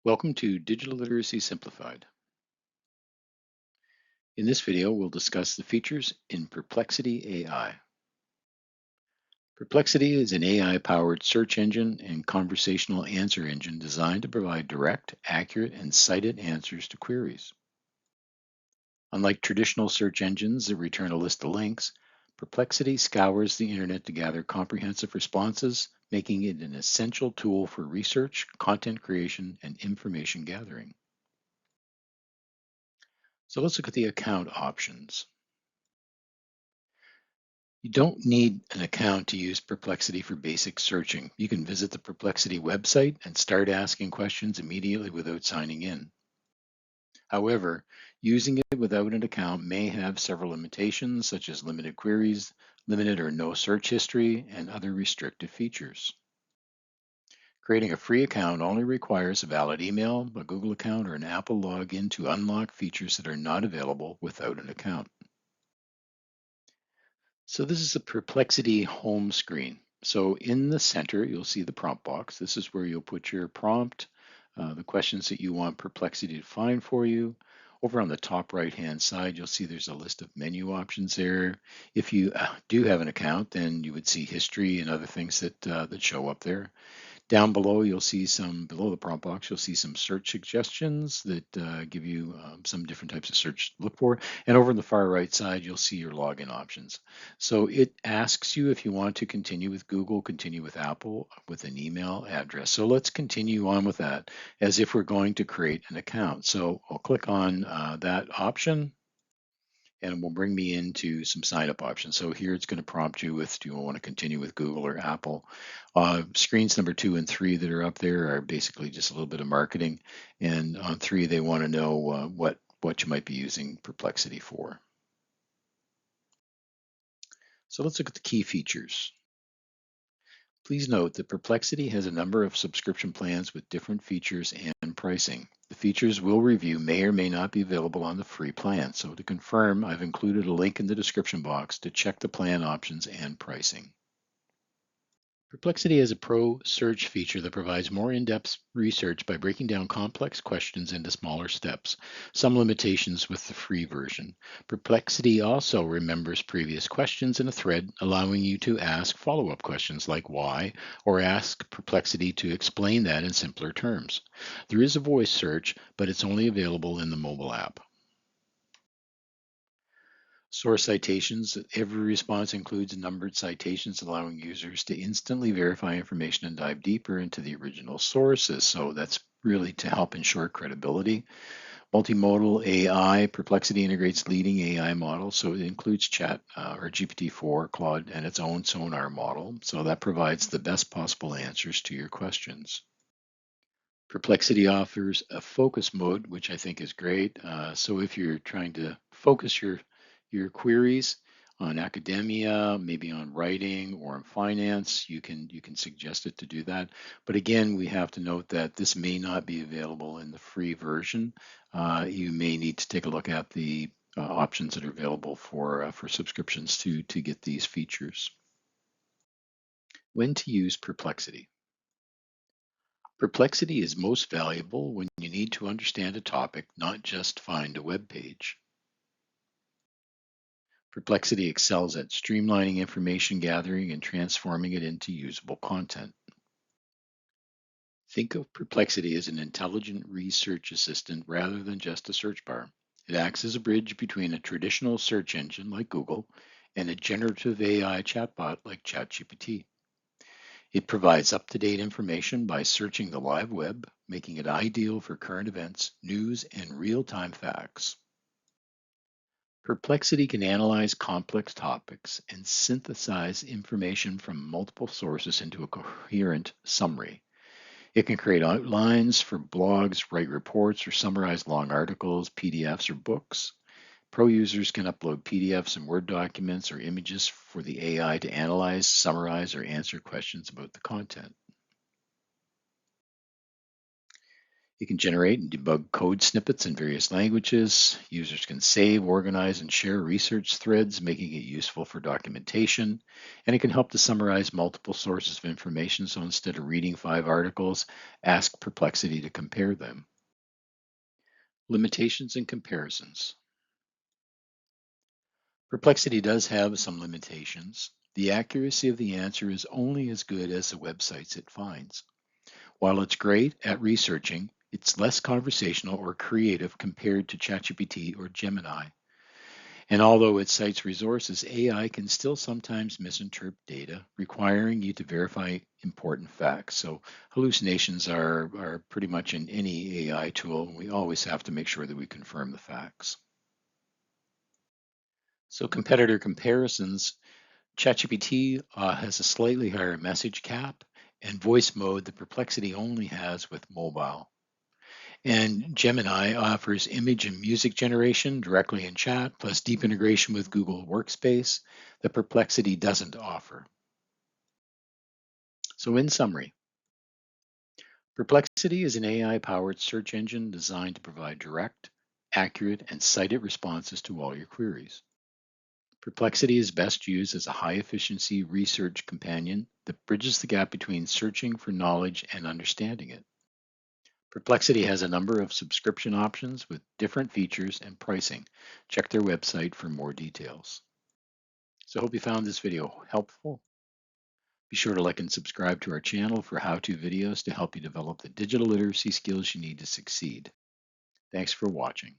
Welcome to Digital Literacy Simplified. In this video, we'll discuss the features in Perplexity AI. Perplexity is an AI-powered search engine and conversational answer engine designed to provide direct, accurate, and cited answers to queries. Unlike traditional search engines that return a list of links, Perplexity scours the internet to gather comprehensive responses, making it an essential tool for research, content creation, and information gathering. So let's look at the account options. You don't need an account to use Perplexity for basic searching. You can visit the Perplexity website and start asking questions immediately without signing in. However, using it without an account may have several limitations, such as limited queries, limited or no search history, and other restrictive features. Creating a free account only requires a valid email, a Google account, or an Apple login to unlock features that are not available without an account. So this is the Perplexity home screen. So in the center, you'll see the prompt box. This is where you'll put your prompt, the questions that you want Perplexity to find for you. Over on the top right-hand side, you'll see there's a list of menu options there. If you do have an account, then you would see history and other things that show up there. Down below, below the prompt box, you'll see some search suggestions that give you some different types of search to look for. And over on the far right side, you'll see your login options. So it asks you if you want to continue with Google, continue with Apple, with an email address. So let's continue on with that as if we're going to create an account. So I'll click on that option and it will bring me into some sign up options. So here it's going to prompt you with, do you want to continue with Google or Apple? Screens number 2 and 3 that are up there are basically just a little bit of marketing. And on 3, they want to know what you might be using Perplexity for. So let's look at the key features. Please note that Perplexity has a number of subscription plans with different features and pricing. The features we'll review may or may not be available on the free plan. So to confirm, I've included a link in the description box to check the plan options and pricing. Perplexity has a Pro Search feature that provides more in-depth research by breaking down complex questions into smaller steps, some limitations with the free version. Perplexity also remembers previous questions in a thread, allowing you to ask follow-up questions like why, or ask Perplexity to explain that in simpler terms. There is a voice search, but it's only available in the mobile app. Source citations. Every response includes numbered citations, allowing users to instantly verify information and dive deeper into the original sources. So that's really to help ensure credibility. Multimodal AI. Perplexity integrates leading AI models, so it includes Chat or GPT-4, Claude, and its own Sonar model. So that provides the best possible answers to your questions. Perplexity offers a focus mode, which I think is great. So if you're trying to focus your queries on academia, maybe on writing or on finance, you can suggest it to do that. But again, we have to note that this may not be available in the free version. You may need to take a look at the options that are available for subscriptions to get these features. When to use Perplexity. Perplexity is most valuable when you need to understand a topic, not just find a web page. Perplexity excels at streamlining information gathering and transforming it into usable content. Think of Perplexity as an intelligent research assistant rather than just a search bar. It acts as a bridge between a traditional search engine like Google and a generative AI chatbot like ChatGPT. It provides up-to-date information by searching the live web, making it ideal for current events, news, and real-time facts. Perplexity can analyze complex topics and synthesize information from multiple sources into a coherent summary. It can create outlines for blogs, write reports, or summarize long articles, PDFs, or books. Pro users can upload PDFs and Word documents or images for the AI to analyze, summarize, or answer questions about the content. You can generate and debug code snippets in various languages. Users can save, organize, and share research threads, making it useful for documentation. And it can help to summarize multiple sources of information. So instead of reading 5 articles, ask Perplexity to compare them. Limitations and comparisons. Perplexity does have some limitations. The accuracy of the answer is only as good as the websites it finds. While it's great at researching, it's less conversational or creative compared to ChatGPT or Gemini. And although it cites resources, AI can still sometimes misinterpret data, requiring you to verify important facts. So hallucinations are pretty much in any AI tool. We always have to make sure that we confirm the facts. So competitor comparisons, ChatGPT has a slightly higher message cap and voice mode that Perplexity only has with mobile. And Gemini offers image and music generation directly in chat, plus deep integration with Google Workspace that Perplexity doesn't offer. So, in summary, Perplexity is an AI powered search engine designed to provide direct, accurate, and cited responses to all your queries. Perplexity is best used as a high efficiency research companion that bridges the gap between searching for knowledge and understanding it. Perplexity has a number of subscription options with different features and pricing. Check their website for more details. So I hope you found this video helpful. Be sure to like and subscribe to our channel for how-to videos to help you develop the digital literacy skills you need to succeed. Thanks for watching.